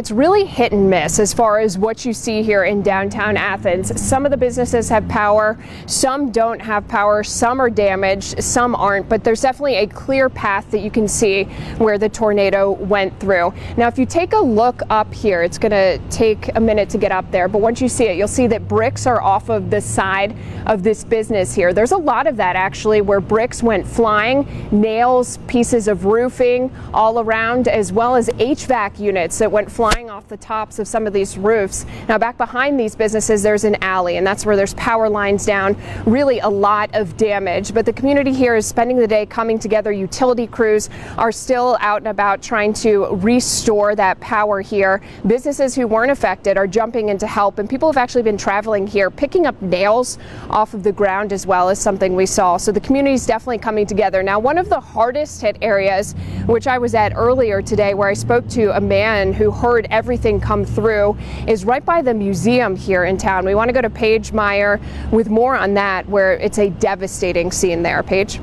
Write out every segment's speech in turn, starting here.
It's really hit and miss as far as what you see here in downtown Athens. Some of the businesses have power, some don't have power, some are damaged, some aren't, but there's definitely a clear path that you can see where the tornado went through. Now, if you take a look up here, it's going to take a minute to get up there, but once you see it, you'll see that bricks are off of the side of this business here. There's a lot of that actually where bricks went flying, nails, pieces of roofing all around, as well as HVAC units that went flying off the tops of some of these roofs. Now, back behind these businesses, there's an alley, and that's where there's power lines down. Really a lot of damage, but the community here is spending the day coming together. Utility crews are still out and about trying to restore that power here. Businesses who weren't affected are jumping in to help, and people have actually been traveling here, picking up nails off of the ground as well, as something we saw. So the community is definitely coming together. Now, one of the hardest hit areas, which I was at earlier today, where I spoke to a man who heard everything come through, is right by the museum here in town. We want to go to Paige Meyer with more on that, where it's a devastating scene there. Paige?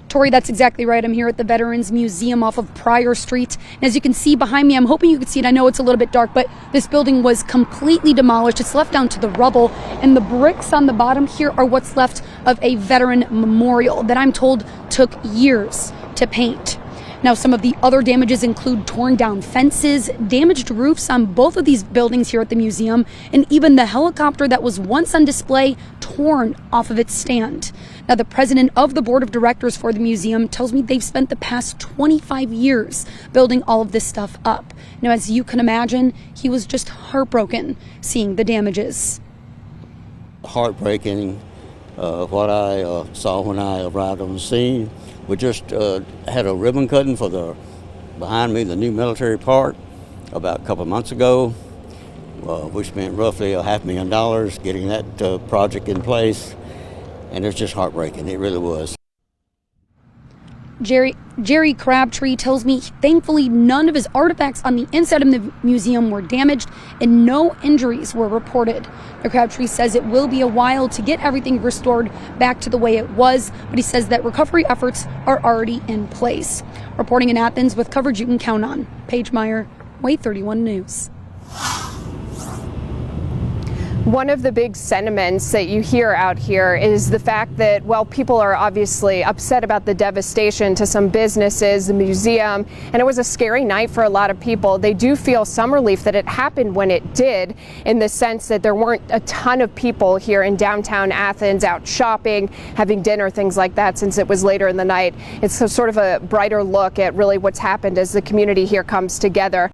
Tori, that's exactly right. I'm here at the Veterans Museum off of Pryor Street. And as you can see behind me, I'm hoping you can see it. I know it's a little bit dark, but this building was completely demolished. It's left down to the rubble. And the bricks on the bottom here are what's left of a veteran memorial that I'm told took years to paint. Now, some of the other damages include torn down fences, damaged roofs on both of these buildings here at the museum, and even the helicopter that was once on display torn off of its stand. Now, the president of the board of directors for the museum tells me they've spent the past 25 years building all of this stuff up. Now, as you can imagine, he was just heartbroken seeing the damages. Heartbreaking. What I saw when I arrived on the scene. We just had a ribbon cutting for behind me, the new military park, about a couple of months ago. We spent roughly $500,000 getting that project in place, and it's just heartbreaking. It really was. Jerry Crabtree tells me thankfully none of his artifacts on the inside of the museum were damaged and no injuries were reported. Now, Crabtree says it will be a while to get everything restored back to the way it was, but he says that recovery efforts are already in place. Reporting in Athens with coverage you can count on. Paige Meyer, WAAY 31 News. One of the big sentiments that you hear out here is the fact that, well, people are obviously upset about the devastation to some businesses, the museum, and it was a scary night for a lot of people. They do feel some relief that it happened when it did, in the sense that there weren't a ton of people here in downtown Athens out shopping, having dinner, things like that, since it was later in the night. It's sort of a brighter look at really what's happened as the community here comes together.